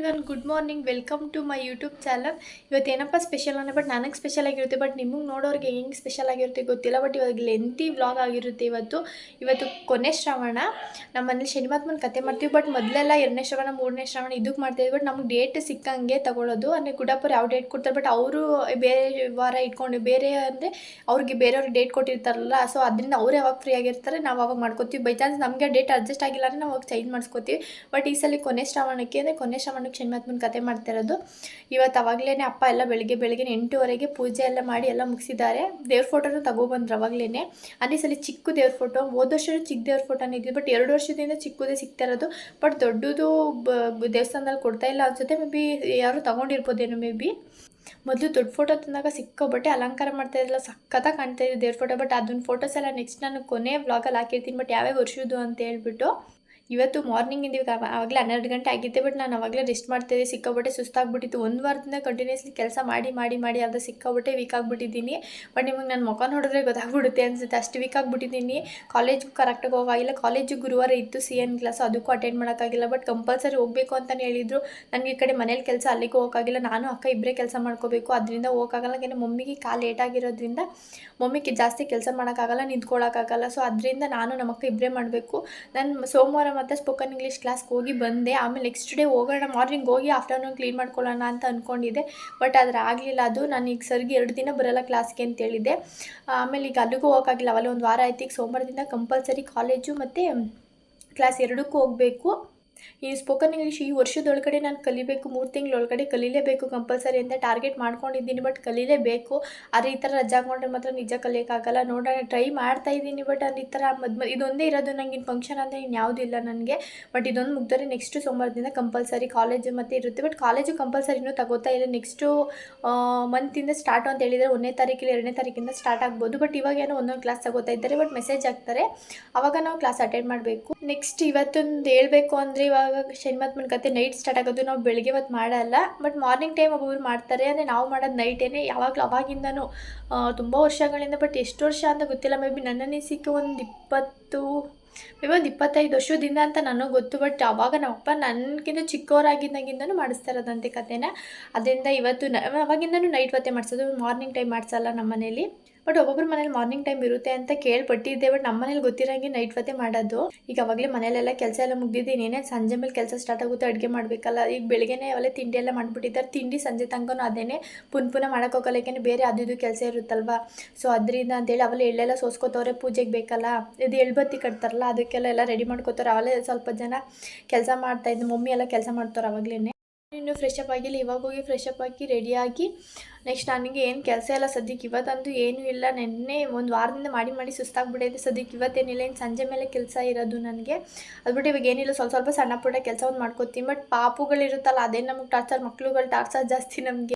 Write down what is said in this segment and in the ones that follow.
Everyone good morning welcome to my YouTube channel. ಇವತ್ತು ಏನಪ್ಪ special ಅಂದರೆ ಬಟ್ ನನಗೆ ಸ್ಪೆಷಲ್ ಆಗಿರುತ್ತೆ, ಬಟ್ ನಿಮಗೆ ನೋಡೋರಿಗೆ ಹೆಂಗೆ ಸ್ಪೆಷಲ್ ಆಗಿರುತ್ತೆ ಗೊತ್ತಿಲ್ಲ. ಬಟ್ ಇವಾಗ ಲೆಂತಿ ವ್ಲಾಗ್ ಆಗಿರುತ್ತೆ. ಇವತ್ತು ಕೊನೆ ಶ್ರಾವಣ. ನಮ್ಮ ಮನೇಲಿ ಶನಿವಾರನ ಕತೆ ಮಾಡ್ತೀವಿ. ಬಟ್ ಮೊದಲೆಲ್ಲ 2ನೇ ಶ್ರಾವಣ 3ನೇ ಶ್ರಾವಣ ಇದಕ್ಕೆ ಮಾಡ್ತೀವಿ. ಬಟ್ ನಮ್ಗೆ ಡೇಟ್ ಸಿಕ್ಕಂಗೆ ತಗೊಳ್ಳೋದು. ಅಂದರೆ ಗುಡಪ್ಪರು ಯಾವ ಡೇಟ್ ಕೊಡ್ತಾರೆ, ಬಟ್ ಅವರು ಬೇರೆ ವಾರ ಇಟ್ಕೊಂಡು ಬೇರೆ ಅಂದರೆ ಅವ್ರಿಗೆ ಬೇರೆಯವ್ರಿಗೆ ಡೇಟ್ ಕೊಟ್ಟಿರ್ತಾರಲ್ಲ, ಸೊ ಅದರಿಂದ ಅವ್ರು ಯಾವಾಗ ಫ್ರೀ ಆಗಿರ್ತಾರೆ ನಾವು ಅವಾಗ ಮಾಡ್ಕೋತೀವಿ. ಬೈ ಚಾನ್ಸ್ ನಮಗೆ ಡೇಟ್ ಅಡ್ಜಸ್ಟ್ ಆಗಿಲ್ಲ ಅಂದರೆ ನಾವು ಅವಾಗ ಚೇಂಜ್ ಮಾಡಿಸ್ಕೋತೀವಿ. ಬಟ್ ಈ ಸಲ ಕೊನೆ ಶ್ರಾವಣಕ್ಕೆ ಅಂದರೆ ಕೊನೆ ಶ್ರಾವಣಕ್ಕೆ ಶನಿವಾರನ ಕತೆ ಮಾಡ್ತಾ ಇರೋದು. ಇವತ್ತು ಅವಾಗಲೇ ಅಪ್ಪ ಎಲ್ಲ ಬೆಳಿಗ್ಗೆ 8:00ವರೆಗೆ ಪೂಜೆ ಎಲ್ಲ ಮಾಡಿ ಎಲ್ಲ ಮುಗಿಸಿದ್ದಾರೆ. ದೇವ್ರ ಫೋಟೋನು ತಗೊಬಂದ್ರು ಅವಾಗಲೇ. ಅದೇ ಸಲ ಚಿಕ್ಕ ದೇವ್ರ ಫೋಟೋ, ಹೋದ ವರ್ಷ ಚಿಕ್ಕ ದೇವ್ರ ಫೋಟೋನೇ ಇದ್ವಿ. ಬಟ್ 2 ವರ್ಷದಿಂದ ಚಿಕ್ಕದೇ ಸಿಗ್ತಾ ಇರೋದು. ಬಟ್ ದೊಡ್ಡದು ದೇವಸ್ಥಾನದಲ್ಲಿ ಕೊಡ್ತಾ ಇಲ್ಲ ಅನ್ಸುತ್ತೆ. ಮೇ ಬಿ ಯಾರು ತಗೊಂಡಿರ್ಬೋದೇನೋ ಮೇ ಬಿ. ಮೊದಲು ದೊಡ್ಡ ಫೋಟೋ ತಂದಾಗ ಸಿಕ್ಕೋಬಟ್ಟೆ ಅಲಂಕಾರ ಮಾಡ್ತಾ ಇದ್ದಿಲ್ಲ, ಸಖತ್ತಾಗಿ ಕಾಣ್ತಾ ಇದೆ ದೇವ್ರ ಫೋಟೋ. ಬಟ್ ಅದನ್ನ ಫೋಟೋಸ್ ಎಲ್ಲ ನೆಕ್ಸ್ಟ್ ನಾನು ಕೊನೆ ವ್ಲಾಗಲ್ಲಿ ಹಾಕಿರ್ತೀನಿ. ಬಟ್ ಯಾವ್ಯಾವ ವರ್ಷದ್ದು ಅಂತ ಹೇಳ್ಬಿಟ್ಟು ಇವತ್ತು ಮಾರ್ನಿಂಗಿಂದ ಆವಾಗಲೇ 12 ಗಂಟೆ ಆಗಿದ್ದೆ. ಬಟ್ ನಾನು ಅವಾಗಲೇ ರೆಸ್ಟ್ ಮಾಡ್ತಾಯಿದ್ದೆ. ಸಿಕ್ಕಾಬಿಟ್ಟೆ ಸುಸ್ತಾಗ್ಬಿಟ್ಟಿತ್ತು. 1 ವಾರದಿಂದ ಕಂಟಿನ್ಯೂಸ್ಲಿ ಕೆಲಸ ಮಾಡಿ ಯಾವುದೋ ಸಿಕ್ಕಾಬಿಟ್ಟೆ ವೀಕ್ ಆಗಿಬಿಟ್ಟಿದ್ದೀನಿ. ಬಟ್ ನಿಮಗೆ ನನ್ನ ಮುಖ ನೋಡಿದ್ರೆ ಗೊತ್ತಾಗ್ಬಿಡುತ್ತೆ ಅನಿಸುತ್ತೆ, ಅಷ್ಟು ವೀಕ್ ಆಗಿಬಿಟ್ಟಿದ್ದೀನಿ. ಕಾಲೇಜಿಗೂ ಕರೆಕ್ಟಾಗಿ ಹೋಗಾಗಿಲ್ಲ. ಕಾಲೇಜಿಗೆ ಗುರುವಾರ ಇತ್ತು CN ಕ್ಲಾಸ್, ಅದಕ್ಕೂ ಅಟೆಂಡ್ ಮಾಡೋಕ್ಕಾಗಿಲ್ಲ. ಬಟ್ ಕಂಪಲ್ಸರಿ ಹೋಗಬೇಕು ಅಂತಲೇ ಹೇಳಿದರು. ನನಗೆ ಈ ಕಡೆ ಮನೇಲಿ ಕೆಲಸ, ಅಲ್ಲಿಗೂ ಹೋಗೋಕ್ಕಾಗಿಲ್ಲ. ನಾನು ಅಕ್ಕ ಇಬ್ಬರೇ ಕೆಲಸ ಮಾಡ್ಕೋಬೇಕು, ಅದರಿಂದ ಹೋಗೋಕ್ಕಾಗಲ್ಲ. ಯಾಕೆಂದರೆ ಮಮ್ಮಿಗೆ ಕಾಲು ಲೇಟಾಗಿರೋದ್ರಿಂದ ಮಮ್ಮಿಗೆ ಜಾಸ್ತಿ ಕೆಲಸ ಮಾಡೋಕ್ಕಾಗಲ್ಲ, ನಿಂತ್ಕೊಳ್ಳೋಕ್ಕಾಗಲ್ಲ. ಸೊ ಅದರಿಂದ ನಾನು ನಮ್ಮಕ್ಕ ಇಬ್ಬರೇ ಮಾಡಬೇಕು. ನಾನು ಸೋಮವಾರ ಮತ್ತು ಸ್ಪೋಕನ್ ಇಂಗ್ಲೀಷ್ ಕ್ಲಾಸ್ಗೆ ಹೋಗಿ ಬಂದೆ. ಆಮೇಲೆ ನೆಕ್ಸ್ಟ್ ಡೇ ಹೋಗೋಣ, ಮಾರ್ನಿಂಗ್ ಹೋಗಿ ಆಫ್ಟರ್ನೂನ್ ಕ್ಲೀನ್ ಮಾಡ್ಕೊಳ್ಳೋಣ ಅಂತ ಅಂದ್ಕೊಂಡಿದ್ದೆ. ಬಟ್ ಆದರೆ ಆಗಲಿಲ್ಲ. ಅದು ನಾನು ಈಗ ಸರ್ಗೆ 2 ದಿನ ಬರೋಲ್ಲ ಕ್ಲಾಸ್ಗೆ ಅಂತ ಹೇಳಿದ್ದೆ. ಆಮೇಲೆ ಈಗ ಅಲ್ಲಿಗೂ ಹೋಗೋಕ್ಕಾಗಿಲ್ಲ. ಅವಲ್ಲೇ 1 ವಾರ ಆಯ್ತು. ಈಗ ಸೋಮವಾರದಿಂದ ಕಂಪಲ್ಸರಿ ಕಾಲೇಜು ಮತ್ತು ಕ್ಲಾಸ್ ಎರಡಕ್ಕೂ ಹೋಗಬೇಕು. ಈ ಸ್ಪೋಕನ್ ಇಂಗ್ಲೀಷ್ ಈ ವರ್ಷದೊಳಗಡೆ ನಾನು ಕಲಿಬೇಕು, 3 ತಿಂಗಳೊಳಗಡೆ ಕಲೀಲೇಬೇಕು ಕಂಪಲ್ಸರಿ ಅಂತ ಟಾರ್ಗೆಟ್ ಮಾಡ್ಕೊಂಡಿದ್ದೀನಿ. ಬಟ್ ಕಲೀಲೇಬೇಕು. ಆದರೆ ಈ ಥರ ರಜಾ ಹಾಕೊಂಡ್ರೆ ಮಾತ್ರ ನಿಜ ಕಲಿಯೋಕ್ಕಾಗಲ್ಲ. ನೋಡೋಣ, ಟ್ರೈ ಮಾಡ್ತಾ ಇದ್ದೀನಿ. ಬಟ್ ಅದು ಈ ಥರ ಇದೊಂದೇ ಇರೋದು ನನಗೆ. ಫಂಕ್ಷನ್ ಅಂದರೆ ಇನ್ಯಾವುದೂ ಇಲ್ಲ ನನಗೆ. ಬಟ್ ಇದೊಂದು ಮುಗಿದರೆ ನೆಕ್ಸ್ಟ್ ಸೋಮವಾರದಿಂದ ಕಂಪಲ್ಸರಿ ಕಾಲೇಜು ಮತ್ತು ಇರುತ್ತೆ. ಬಟ್ ಕಾಲೇಜು ಕಂಪಲ್ಸರಿ ಇನ್ನೂ ತಗೋತಾ ಇಲ್ಲ. ನೆಕ್ಸ್ಟು ಮಂತಿಂದ ಸ್ಟಾರ್ಟು ಅಂತ ಹೇಳಿದರೆ 1ನೇ ತಾರೀಕಿಲ್ಲ 2ನೇ ತಾರೀಕಿಂದ ಸ್ಟಾರ್ಟ್ ಆಗ್ಬೋದು. ಬಟ್ ಇವಾಗ ಏನೋ ಒಂದೊಂದು ಕ್ಲಾಸ್ ತಗೋತಾ ಇದ್ದಾರೆ. ಬಟ್ ಮೆಸೇಜ್ ಆಗ್ತಾರೆ, ಆವಾಗ ನಾವು ಕ್ಲಾಸ್ ಅಟೆಂಡ್ ಮಾಡಬೇಕು. ನೆಕ್ಸ್ಟ್ ಇವತ್ತೊಂದು ಹೇಳ್ಬೇಕು ಅಂದರೆ ಇವಾಗ ಶನಿವಾರನ ಕತೆ ನೈಟ್ ಸ್ಟಾರ್ಟ್ ಆಗೋದು. ನಾವು ಬೆಳಗ್ಗೆ ಹೊತ್ತು ಮಾಡಲ್ಲ, ಬಟ್ ಮಾರ್ನಿಂಗ್ ಟೈಮ್ ಒಬ್ಬೊಬ್ರು ಮಾಡ್ತಾರೆ. ಅಂದರೆ ನಾವು ಮಾಡೋದು ನೈಟೇನೆ. ಯಾವಾಗಲೂ ಅವಾಗಿಂದನೂ ತುಂಬ ವರ್ಷಗಳಿಂದ. ಬಟ್ ಎಷ್ಟು ವರ್ಷ ಅಂತ ಗೊತ್ತಿಲ್ಲ. ಮೇ ಬಿ ನನ್ನ ಅನಿಸಿಕೆ ಒಂದು 25 ವರ್ಷದಿಂದ ಅಂತ ನನಗೆ ಗೊತ್ತು. ಬಟ್ ಅವಾಗ ನಮ್ಮಪ್ಪ ನನಗಿಂತ ಚಿಕ್ಕವರಾಗಿದ್ದಾಗಿಂದನೂ ಮಾಡಿಸ್ತಾ ಇರೋದಂತೆ ಕತೆನ. ಅದರಿಂದ ಇವತ್ತು ಅವಾಗಿಂದನೂ ನೈಟ್ ಹೊತ್ತೇ ಮಾಡಿಸೋದು, ಮಾರ್ನಿಂಗ್ ಟೈಮ್ ಮಾಡಿಸಲ್ಲ ನಮ್ಮ ಮನೇಲಿ. ಬಟ್ ಒಬ್ಬೊಬ್ರು ಮನೇಲಿ ಮಾರ್ನಿಂಗ್ ಟೈಮ್ ಇರುತ್ತೆ ಅಂತ ಕೇಳ್ಪಟ್ಟಿದ್ದೆ. ಬಟ್ ನಮ್ಮ ಮನೇಲಿ ಗೊತ್ತಿರೋಂಗೆ ನೈಟ್ ಹೊತ್ತೇ ಮಾಡೋದು. ಈಗ ಅವಾಗಲೇ ಮನೇಲೆಲ್ಲ ಕೆಲಸ ಎಲ್ಲ ಮುಗಿದಿದ್ದು. ಇನ್ನೇನೇ ಸಂಜೆ ಮೇಲೆ ಕೆಲಸ ಸ್ಟಾರ್ಟ್ ಆಗುತ್ತೆ, ಅಡುಗೆ ಮಾಡಬೇಕಲ್ಲ. ಈಗ ಬೆಳಗ್ಗೆನೇ ಅವೆಲ್ಲ ತಿಂಡಿ ಎಲ್ಲ ಮಾಡಿಬಿಟ್ಟಿದ್ದಾರೆ. ತಿಂಡಿ ಸಂಜೆ ತನಕನೂ ಅದೇನೇ ಪುನಃ ಮಾಡೋಕ್ಕೋಗಲ್ಲ. ಯಾಕೆಂದರೆ ಬೇರೆ ಅದು ಕೆಲಸ ಇರುತ್ತಲ್ವ. ಸೊ ಅದರಿಂದ ಅಂತೇಳಿ ಅವೆಲ್ಲ ಎಳ್ಳೆಲ್ಲ ಸೋಸ್ಕೋತವ್ರೆ, ಪೂಜೆಗೆ ಬೇಕಲ್ಲ. ಇದು ಎಳ್ಬತ್ತಿ ಕಟ್ತಾರಲ್ಲ, ಅದಕ್ಕೆಲ್ಲ ರೆಡಿ ಮಾಡ್ಕೋತಾರೆ. ಅವೆಲ್ಲ ಸ್ವಲ್ಪ ಜನ ಕೆಲಸ ಮಾಡ್ತಾಯಿದ್ದು. ಮಮ್ಮಿ ಎಲ್ಲ ಕೆಲಸ ಮಾಡ್ತಾರೆ ಅವಾಗಲೇ. ಇನ್ನು ಫ್ರೆಶ್ ಅಪ್ ಆಗಿಲ್ಲ. ಇವಾಗ ಹೋಗಿ ಫ್ರೆಶ್ ಅಪ್ ಆಗಿ ರೆಡಿಯಾಗಿ ನೆಕ್ಸ್ಟ್ ನನಗೆ ಏನು ಕೆಲಸ ಎಲ್ಲ ಸದ್ಯಕ್ಕೆ ಇವತ್ತಂತೂ ಏನೂ ಇಲ್ಲ. ನೆನ್ನೆ 1 ವಾರದಿಂದ ಮಾಡಿ ಸುಸ್ತಾಗ್ಬಿಟ್ಟೈತೆ. ಸದ್ಯಕ್ಕೆ ಇವತ್ತೇನಿಲ್ಲ. ಇನ್ನು ಸಂಜೆ ಮೇಲೆ ಕೆಲಸ ಇರೋದು ನನಗೆ. ಅದ್ಬಿಟ್ಟು ಇವಾಗ ಏನಿಲ್ಲ, ಸ್ವಲ್ಪ ಸಣ್ಣ ಪುಟ್ಟ ಕೆಲಸ ಒಂದು ಮಾಡ್ಕೋತೀನಿ. ಬಟ್ ಪಾಪುಗಳಿರುತ್ತಲ್ಲ, ಅದೇ ನಮಗೆ ಟಾರ್ಚರ್. ಮಕ್ಳುಗಳು ಟಾರ್ಚರ್ ಜಾಸ್ತಿ ನಮಗೆ.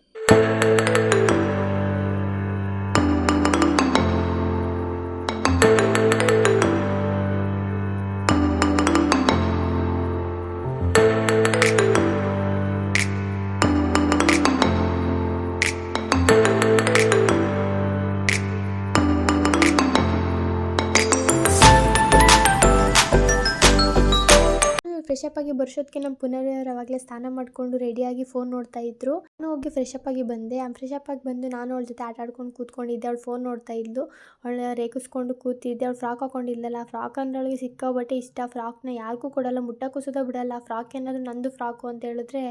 ಫ್ರೆಶ್ ಅಪ್ ಆಗಿ ಬರ್ಸೋದಕ್ಕೆ ನಮ್ಮ ಪುನರ್ಯವ್ರು ಅವಾಗಲೇ ಸ್ನಾನ ಮಾಡಿಕೊಂಡು ರೆಡಿಯಾಗಿ ಫೋನ್ ನೋಡ್ತಾ ಇದ್ರು. ನಾನು ಹೋಗಿ ಫ್ರೆಶ್ ಅಪ್ ಆಗಿ ಬಂದೆ. ಫ್ರೆಶ್ ಅಪ್ ಆಗಿ ಬಂದು ನಾನು ಅವಳ ಜೊತೆ ಆಟ ಆಡ್ಕೊಂಡು ಕೂತ್ಕೊಂಡಿದ್ದೆ. ಅವಳು ಫೋನ್ ನೋಡ್ತಾ ಇದ್ಲು. ಅವಳ ರೇಗಿಸ್ಕೊಂಡು ಕೂತಿದ್ದೆ. ಅವಳು ಫ್ರಾಕ್ ಹಾಕೊಂಡಿದ್ದಲ್ಲ, ಫ್ರಾಕ್ ಅಂದರೆ ಅವಳಿಗೆ ಸಿಕ್ಕಾಬಟ್ಟೆ ಇಷ್ಟ. ಫ್ರಾಕ್ನ ಯಾರಿಗೂ ಕೊಡಲ್ಲ, ಮುಟ್ಟಕ್ಕೂ ಸುದ ಬಿಡಲ್ಲ. ಫ್ರಾಕ್ ಏನಾದರೂ ನಂದು ಫ್ರಾಕು ಅಂತ ಹೇಳಿದ್ರೆ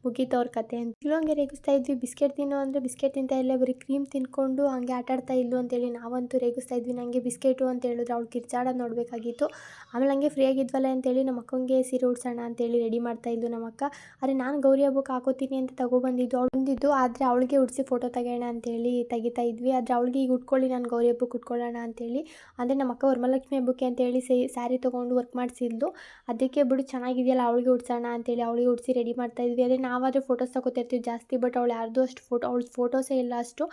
ಮುಗೀತು ಅವ್ರ ಕತೆ ಅಂತ. ಇಲ್ಲೋಂಗೆ ರೇಗಿಸ್ತಾ ಇದ್ವಿ. ಬಿಸ್ಕೆಟ್ ತಿನ್ನೋ ಅಂದರೆ ಬಿಸ್ಕೆಟ್ ತಿಂತಾ ಇಲ್ಲ, ಬರೀ ಕ್ರೀಮ್ ತಿನ್ಕೊಂಡು ಹಂಗೆ ಆಟಾಡ್ತಾ ಇದ್ಲು ಅಂತೇಳಿ ನಾವಂತೂ ರೇಗಿಸ್ತಾ ಇದ್ವಿ. ನನಗೆ ಬಿಸ್ಕೆಟು ಅಂತ ಹೇಳಿದ್ರೆ ಅವಳು ಕಿರ್ಚಾಡೋದು ನೋಡಬೇಕಾಗಿತ್ತು. ಆಮೇಲೆ ಹಂಗೆ ಫ್ರೀ ಆಗಿದ್ವಲ್ಲ ಅಂತೇಳಿ ನಮ್ಮ ಅಕ್ಕಂಗೆ ಸೀರೆ ಉಡ್ಸೋಣ ಅಂತೇಳಿ ರೆಡಿ ಮಾಡ್ತಾಯಿದ್ಲು ನಮ್ಮ ಅಕ್ಕ. ಆದರೆ ನಾನು ಗೌರಿ ಹಬ್ಬಕ್ಕೆ ಹಾಕೋತೀನಿ ಅಂತ ತೊಗೊಬಂದಿದ್ದು. ಅವಳು ಬಂದಿದ್ದು, ಆದರೆ ಅವಳಿಗೆ ಉಡಿಸಿ ಫೋಟೋ ತೆಗೋಣ ಅಂತೇಳಿ ತೆಗಿತಾ ಇದ್ವಿ. ಆದರೆ ಅವಳಿಗೆ ಈಗ ಉಟ್ಕೊಳ್ಳಿ, ನಾನು ಗೌರಿ ಹಬ್ಬಕ್ಕೆ ಉಟ್ಕೊಳ್ಳೋಣ ಅಂತೇಳಿ. ಅಂದರೆ ನಮ್ಮ ಅಕ್ಕ ವರಮಹಾಲಕ್ಷ್ಮಿ ಹಬ್ಬಕ್ಕೆ ಅಂತೇಳಿ ಸ್ಯಾರಿ ತೊಗೊಂಡು ವರ್ಕ್ ಮಾಡಿಸಿದ್ಲು. ಅದಕ್ಕೆ ಬಿಡು ಚೆನ್ನಾಗಿದೆಯಲ್ಲ ಅವಳಿಗೆ ಉಡ್ಸೋಣ ಅಂತೇಳಿ ಅವಳಿಗೆ ಉಡಿಸಿ ರೆಡಿ ಮಾಡ್ತಾಯಿದ್ವಿ. ಅದೇ ನಾವಾದರೆ ಫೋಟೋಸ್ ತಗೋತಿರ್ತೀವಿ ಜಾಸ್ತಿ. ಬಟ್ ಅವಳು ಯಾರ್ದು ಅಷ್ಟು ಅವಳ ಫೋಟೋಸೇ ಇಲ್ಲ ಅಷ್ಟು.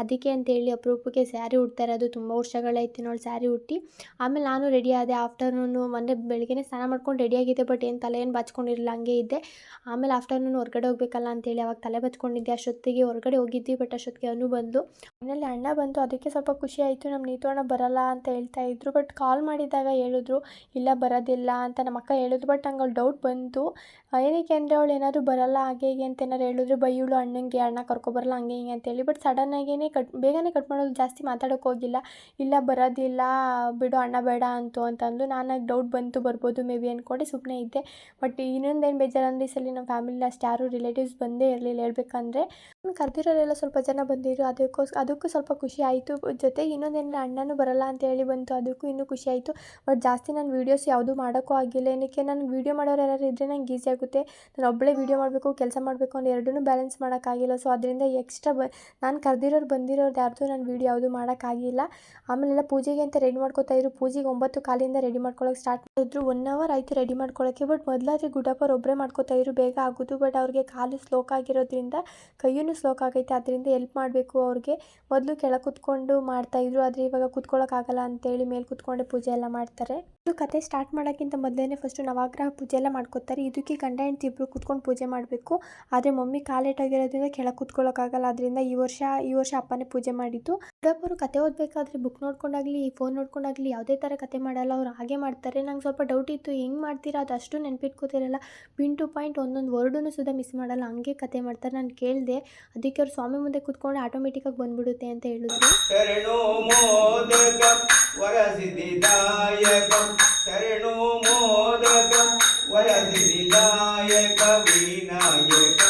ಅದಕ್ಕೆ ಅಂತೇಳಿ ಅಪರೂಪಕ್ಕೆ ಸ್ಯಾರಿ ಉಡ್ತಾ ಇರೋದು. ತುಂಬ ವರ್ಷಗಳಾಯ್ತು ಅವಳು ಸ್ಯಾರಿ ಉಟ್ಟಿ. ಆಮೇಲೆ ನಾನು ರೆಡಿ ಆದೆ. ಆಫ್ಟರ್ನೂನು ಮೊನ್ನೆ ಬೆಳಗ್ಗೆ ಸ್ನಾನ ಮಾಡ್ಕೊಂಡು ರೆಡಿಯಾಗಿದ್ದೆ. ಬಟ್ ಏನು ತಲೆಯನ್ನು ಬಾಚ್ಕೊಂಡಿರಲಿಲ್ಲ, ಹಂಗೆ ಇದ್ದೆ. ಆಮೇಲೆ ಆಫ್ಟರ್ನೂನ್ ಹೊರಗಡೆ ಹೋಗ್ಬೇಕಲ್ಲ ಅಂತೇಳಿ ಅವಾಗ ತಲೆ ಬಾಚ್ಕೊಂಡಿದ್ದೆ. ಅಷ್ಟೊತ್ತಿಗೆ ಹೊರಗಡೆ ಹೋಗಿದ್ವಿ, ಬಟ್ ಅಷ್ಟೊತ್ತಿಗೆ ಅನು ಬಂದು ಮನೇಲಿ ಅಣ್ಣ ಬಂತು. ಅದಕ್ಕೆ ಸ್ವಲ್ಪ ಖುಷಿ ಆಯಿತು. ನಮ್ಮ ನೀತು ಅಣ್ಣ ಬರಲ್ಲ ಅಂತ ಹೇಳ್ತಾ ಇದ್ರು, ಬಟ್ ಕಾಲ್ ಮಾಡಿದಾಗ ಹೇಳಿದ್ರು ಇಲ್ಲ ಬರೋದಿಲ್ಲ ಅಂತ ನಮ್ಮ ಅಕ್ಕ ಹೇಳಿದ್ರು. ಬಟ್ ನಂಗೆ ಅವ್ಳು ಡೌಟ್ ಬಂತು, ಏನಕ್ಕೆ ಅಂದರೆ ಅವಳು ಏನಾದರೂ ಬರಲ್ಲ ಹಾಗೆ ಹೀಗೆ ಅಂತ ಏನಾರು ಹೇಳಿದ್ರು ಬೈಯೋಳು ಅಣ್ಣಂಗೆ, ಅಣ್ಣ ಕರ್ಕೊಬರಲ್ಲ ಹಂಗೆ ಹಿಂಗೆ ಅಂತೇಳಿ. ಬಟ್ ಸಡನ್ನಾಗೇ ಬೇಗನೆ ಕಟ್ ಮಾಡೋದು, ಜಾಸ್ತಿ ಮಾತಾಡೋಕೆ ಹೋಗಿಲ್ಲ. ಇಲ್ಲ ಬರೋದಿಲ್ಲ ಬಿಡು ಅಣ್ಣ ಬೇಡ ಅಂತಂದು. ನನಗೆ ಡೌಟ್ ಬಂತು ಬರ್ಬೋದು ಮೇ ಬಿ ಅಂದ್ಕೊಂಡು ಸುಮ್ಮನೆ ಇದ್ದೆ. ಬಟ್ ಇನ್ನೊಂದೇನು ಬೇಜಾರಂದ್ರೆ ಈ ಸಲ ನಮ್ಮ ಫ್ಯಾಮಿಲಿ ಅಷ್ಟು ಯಾರು ರಿಲೇಟಿವ್ಸ್ ಬಂದೇ ಇರಲಿಲ್ಲ ಹೇಳ್ಬೇಕಂದ್ರೆ. ಕರೆದಿರೋರೆಲ್ಲ ಸ್ವಲ್ಪ ಜನ ಬಂದಿದ್ರು, ಅದಕ್ಕೂ ಸ್ವಲ್ಪ ಖುಷಿ ಆಯಿತು. ಜೊತೆಗೆ ಇನ್ನೊಂದೇನು ಅಣ್ಣನೂ ಬರಲ್ಲ ಅಂತ ಹೇಳಿ ಬಂತು, ಅದಕ್ಕೂ ಇನ್ನೂ ಖುಷಿ ಆಯಿತು. ಬಟ್ ಜಾಸ್ತಿ ನಾನು ವೀಡಿಯೋಸ್ ಯಾವುದೂ ಮಾಡೋಕ್ಕೂ ಆಗಿಲ್ಲ. ಏನಕ್ಕೆ ನನಗೆ ವೀಡಿಯೋ ಮಾಡೋರು ಯಾರು ಇದ್ದರೆ ನಂಗೆ ಈಸಿ ಆಗುತ್ತೆ. ನಾನು ಒಬ್ಬಳೇ ವೀಡಿಯೋ ಮಾಡಬೇಕು, ಕೆಲಸ ಮಾಡಬೇಕು ಅಂದ್ರೆ ಎರಡನ್ನೂ ಬ್ಯಾಲೆನ್ಸ್ ಮಾಡೋಕ್ಕಾಗಿಲ್ಲ. ಸೊ ಅದರಿಂದ ಎಕ್ಸ್ಟ್ರಾ ನಾನು ಕರೆದಿರೋರು ಬಂದಿರೋರು ಯಾರ್ದು ನಾನು ವೀಡಿಯೋ ಯಾವುದೂ ಮಾಡೋಕ್ಕಾಗಿಲ್ಲ. ಆಮೇಲೆಲ್ಲ ಪೂಜೆಗೆ ಅಂತ ರೆಡಿ ಮಾಡ್ಕೊತಾಯಿದ್ರು. ಪೂಜೆಗೆ 9:15 ರೆಡಿ ಮಾಡ್ಕೊಳ್ಳೋಕೆ ಸ್ಟಾರ್ಟ್ ಮಾಡಿದ್ರು. 1 ಅವರ್ ಆಯಿತು ರೆಡಿ ಮಾಡ್ಕೊಳ್ಳೋಕ್ಕೆ. ಬಟ್ ಮೊದಲಾದ್ರೆ ಗುಡ್ಡಪ್ಪರು ಒಬ್ಬರೇ ಮಾಡ್ಕೊತಾಯಿದ್ರು, ಬೇಗ ಆಗೋದು. ಬಟ್ ಅವ್ರಿಗೆ ಕಾಲು ಸ್ಲೋಕ್ ಆಗಿರೋದ್ರಿಂದ ಕೈಯೂ ಸ್ಲೋಕ್ ಆಗೈತೆ, ಅದರಿಂದ ಎಲ್ಪ್ ಮಾಡಬೇಕು ಅವ್ರಿಗೆ. ಮೊದಲು ಕೆಳಗೆ ಕೂತ್ಕೊಂಡು ಮಾಡ್ತಾಯಿದ್ರು, ಆದರೆ ಇವಾಗ ಕೂತ್ಕೊಳ್ಳೋಕ್ಕಾಗಲ್ಲ ಅಂತೇಳಿ ಮೇಲೆ ಕೂತ್ಕೊಂಡೆ ಪೂಜೆ ಎಲ್ಲ ಮಾಡ್ತಾರೆ. ಇದು ಕತೆ ಸ್ಟಾರ್ಟ್ ಮಾಡೋಕ್ಕಿಂತ ಮೊದಲೇ ಫಸ್ಟು ನವಗ್ರಹ ಪೂಜೆ ಎಲ್ಲ ಮಾಡ್ಕೋತಾರೆ. ಇದಕ್ಕೆ ಗಂಡ ಹೆಂಡತಿ ಇಬ್ಬರು ಕೂತ್ಕೊಂಡು ಪೂಜೆ ಮಾಡಬೇಕು. ಆದರೆ ಮಮ್ಮಿ ಕಾಲೇಟಾಗಿರೋದ್ರಿಂದ ಕೆಳಗೆ ಕೂತ್ಕೊಳ್ಳೋಕ್ಕಾಗಲ್ಲ, ಅದರಿಂದ ಈ ವರ್ಷ ಅಪ್ಪನೇ ಪೂಜೆ ಮಾಡಿದ್ದು. ಗುಡ್ಡಪ್ಪರು ಕತೆ ಓದಬೇಕಾದ್ರೆ ಬುಕ್ ನೋಡ್ಕೊಂಡಾಗಲಿ ಫೋನ್ ನೋಡ್ಕೊಂಡಾಗಲಿ ಯಾವುದೇ ಥರ ಕತೆ ಮಾಡಲ್ಲ, ಅವ್ರು ಹಾಗೆ ಮಾಡ್ತಾರೆ. ನಂಗೆ ಸ್ವಲ್ಪ ಡೌಟ್ ಇತ್ತು, ಹೆಂಗೆ ಮಾಡ್ತೀರಾ, ಅದು ಅಷ್ಟು ನೆನಪಿಟ್ಕೋತಿರಲ್ಲ, ಪಿನ್ ಟು ಪಾಯಿಂಟ್ ಒಂದೊಂದು ವರ್ಡೂ ಸುಧಾ ಮಿಸ್ ಮಾಡಲ್ಲ, ಹಂಗೆ ಕತೆ ಮಾಡ್ತಾರೆ. ನಾನು ಕೇಳಿದೆ, ಅದಕ್ಕೆ ಅವ್ರು ಸ್ವಾಮಿ ಮುಂದೆ ಕೂತ್ಕೊಂಡು ಆಟೋಮೆಟಿಕ್ಕಾಗಿ ಬಂದ್ಬಿಡುತ್ತೆ ಅಂತ ಹೇಳಿದ್ರು. ಶರಣೋ ಮೋದಕಂ ವರಸಿದ್ಧಿದಾಯಕಂ ಶರಣೋ ಮೋದಕಂ ವರಸಿದ್ಧಿದಾಯಕ ವಿನಾಯಕ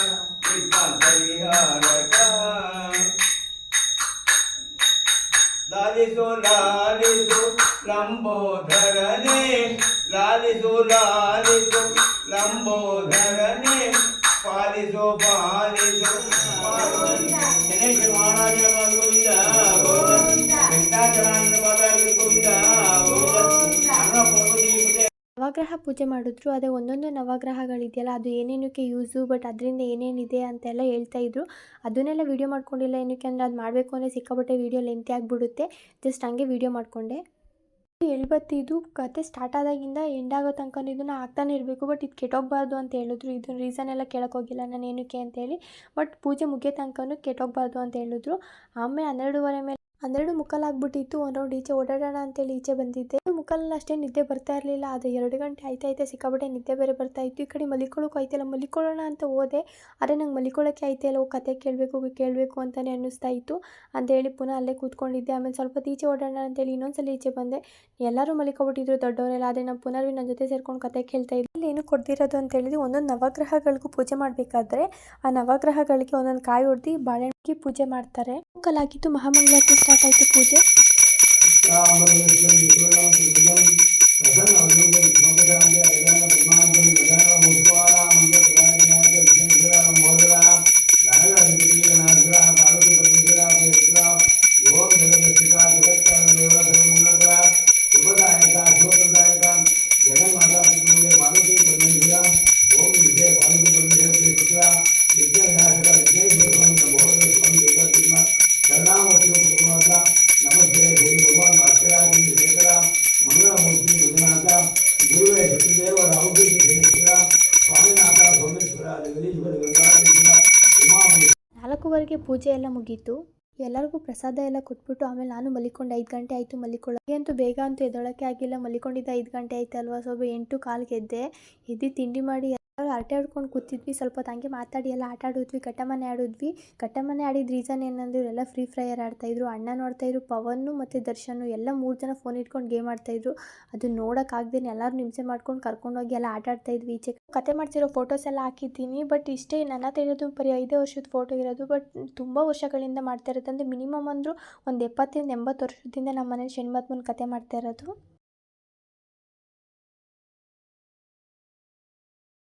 ವಿಘ್ನಪರಿಹಾರಕ ಲಾಲಿಸು ಲಾಲಿಸು ಲಂಬೋದರನೇ ಲಾಲಿಸು ಲಾಲಿಸು ಲಂಬೋದರನೇ ಪಾಲಿಸು ಪಾಲಿಸು ಗಣೇಶ ಮಹಾರಾಜರ ಗೋವಿಂದ ವೆಂಕಟಾಚಲನ ಗೋವಿಂದ ನವಗ್ರಹ ಪೂಜೆ ಮಾಡಿದ್ರು. ಅದೇ ಒಂದೊಂದು ನವಗ್ರಹಗಳಿದೆಯಲ್ಲ ಅದು ಏನೇನಕ್ಕೆ ಯೂಸು, ಬಟ್ ಅದರಿಂದ ಏನೇನಿದೆ ಅಂತೆಲ್ಲ ಹೇಳ್ತಾ ಇದ್ರು. ಅದನ್ನೆಲ್ಲ ವೀಡಿಯೋ ಮಾಡ್ಕೊಂಡಿಲ್ಲ, ಏನಕ್ಕೆ ಅಂದರೆ ಅದು ಮಾಡಬೇಕು ಅಂದರೆ ಸಿಕ್ಕಾಪಟ್ಟೆ ವೀಡಿಯೋ ಲೆಂತಿ ಆಗಿಬಿಡುತ್ತೆ. ಜಸ್ಟ್ ಹಂಗೆ ವೀಡಿಯೋ ಮಾಡಿಕೊಂಡೆ. ಇದು ಕತೆ ಸ್ಟಾರ್ಟ್ ಆದಾಗಿಂದ ಎಂಡ್ ಆಗೋ ತನಕ ಇದನ್ನು ಆಗ್ತಾನೆ ಇರಬೇಕು, ಬಟ್ ಇದು ಕೆಟ್ಟೋಗಬಾರ್ದು ಅಂತ ಹೇಳಿದ್ರು. ಇದು ರೀಸನ್ ಎಲ್ಲ ಕೇಳೋಕ್ಕೋಗಿಲ್ಲ ನಾನು ಏನಕ್ಕೆ ಅಂತೇಳಿ. ಬಟ್ ಪೂಜೆ ಮುಗಿಯೋ ತನಕನೂ ಕೆಟ್ಟೋಗಬಾರ್ದು ಅಂತ ಹೇಳಿದ್ರು. ಆಮೇಲೆ 12:15 ಮೇಲೆ 12:45 ಆಗ್ಬಿಟ್ಟಿತ್ತು. ಒಂದು ರೌಂಡ್ ಈಚೆ ಓಡಾಡೋಣ ಅಂತೇಳಿ ಈಚೆ ಬಂದಿದ್ದೆ. ಮುಕ್ಕಲಲ್ಲಿ ಅಷ್ಟೇ ನಿದ್ದೆ ಬರ್ತಾ ಇರಲಿಲ್ಲ. ಅದು 2 ಗಂಟೆ ಆಯ್ತೈತೆ, ಸಿಕ್ಕಾಪಟ್ಟೆ ನಿದ್ದೆ ಬೇರೆ ಬರ್ತಾ ಇತ್ತು. ಈ ಕಡೆ ಮಲಿಕೊಳ್ಳೋಕೆ ಆಯ್ತಿಲ್ಲ, ಮಲಿಕೊಳ್ಳೋಣ ಅಂತ ಹೋದೆ, ಆದರೆ ನಂಗೆ ಮಲಿಕೊಳ್ಳೋಕ್ಕೆ ಆಯ್ತಿಲ್ಲ. ಕತೆ ಕೇಳಬೇಕು ಅಂತಲೇ ಅನ್ನಿಸ್ತಾ ಇತ್ತು ಅಂತೇಳಿ ಪುನಃ ಅಲ್ಲೇ ಕೂತ್ಕೊಂಡಿದ್ದೆ. ಆಮೇಲೆ ಸ್ವಲ್ಪ ಈಚೆ ಓಡಾಡೋಣ ಅಂತೇಳಿ ಇನ್ನೊಂದ್ಸಲ ಈಚೆ ಬಂದೆ. ಎಲ್ಲರೂ ಮಲಿಕೊಬಿಟ್ಟಿದ್ರು ದೊಡ್ಡವರೆಲ್ಲ. ಆದರೆ ನಮ್ಮ ಪುನರ್ವಿ ನನ್ನ ಜೊತೆ ಸೇರ್ಕೊಂಡು ಕತೆ ಕೇಳ್ತಾ ಇದ್ದೆ. ಇಲ್ಲಿ ಏನು ಕೊಡ್ದಿರೋದು ಅಂತ ಹೇಳಿದ್ವಿ, ಒಂದೊಂದು ನವಗ್ರಹಗಳಿಗೂ ಪೂಜೆ ಮಾಡಬೇಕಾದ್ರೆ ಆ ನವಗ್ರಹಗಳಿಗೆ ಒಂದೊಂದು ಕಾಯಿ ಹೊಡೆದು ಬಾಳೆಹಣ್ಣು ಪೂಜೆ ಮಾಡ್ತಾರೆ. ಕಲಾಗಿತ್ತು, ಮಹಾಮಂಗಳಾರತಿ ಸ್ಟಾರ್ಟ್ ಆಯಿತು ಪೂಜೆ. ನಾಲ್ಕುವರೆಗೆ ಪೂಜೆ ಎಲ್ಲ ಮುಗೀತು. ಎಲ್ಲರಿಗೂ ಪ್ರಸಾದ ಎಲ್ಲ ಕೊಟ್ಬಿಟ್ಟು ಆಮೇಲೆ ನಾನು ಮಲಿಕೊಂಡು 5 ಗಂಟೆ ಆಯಿತು ಮಲಿಕೊಳ್ಳೋಕ್ಕೆ. ಅಂತೂ ಬೇಗ ಅಂತೂ ಎದ್ದೊಳಕ್ಕೆ ಆಗಿಲ್ಲ, ಮಲಿಕೊಂಡಿದ್ದ 5 ಗಂಟೆ ಆಯ್ತಲ್ವ. ಸ್ವಲ್ಪ 8:15 ಎದ್ದು ತಿಂಡಿ ಮಾಡಿ ಎಲ್ಲರೂ ಹರಟೆ ಆಡ್ಕೊಂಡು ಕೂತಿದ್ವಿ. ಸ್ವಲ್ಪ ಹಂಗೆ ಮಾತಾಡಿ ಎಲ್ಲ ಆಟ ಆಡಿದ್ವಿ, ಕಟ್ಟಮನೆ ಆಡಿದ್ವಿ. ಕಟ್ಟಮನೆ ಆಡಿದ ರೀಸನ್ ಏನಂದ್ರೆ ಇವರೆಲ್ಲ ಫ್ರೀ ಫೈರ್ ಆಡ್ತಾಯಿದ್ರು. ಅಣ್ಣ ನೋಡ್ತಾಯಿದ್ರು, ಪವನ್ನು ಮತ್ತು ದರ್ಶನ್ ಎಲ್ಲ 3 ಜನ ಫೋನ್ ಇಟ್ಕೊಂಡು ಗೇಮ್ ಆಡ್ತಾಯಿದ್ರು. ಅದು ನೋಡೋಕ್ಕಾಗ್ದೇನೆ ಎಲ್ಲರೂ ಹಿಂಸೆ ಮಾಡ್ಕೊಂಡು ಕರ್ಕೊಂಡೋಗಿ ಎಲ್ಲ ಆಟ ಆಡ್ತಾಯಿದ್ವಿ. ಈಚೆ ಕತೆ ಮಾಡ್ತಿರೋ ಫೋಟೋಸ್ ಎಲ್ಲ ಹಾಕಿದ್ದೀನಿ. ಬಟ್ ಇಷ್ಟೇ ನನ್ನ ಹತ್ರ ಇರೋದು ಬರೀ 5 ವರ್ಷದ ಫೋಟೋ ಇರೋದು. ಬಟ್ ತುಂಬ ವರ್ಷಗಳಿಂದ ಮಾಡ್ತಾ ಇರೋದಂದರೆ ಮಿನಿಮಮ್ ಅಂದರೂ ಒಂದು 70-80 ವರ್ಷದಿಂದ ನಮ್ಮ ಮನೇಲಿ ಶನಿಮಹಾತ್ಮನ ಕತೆ ಮಾಡ್ತಾ ಇರೋದು.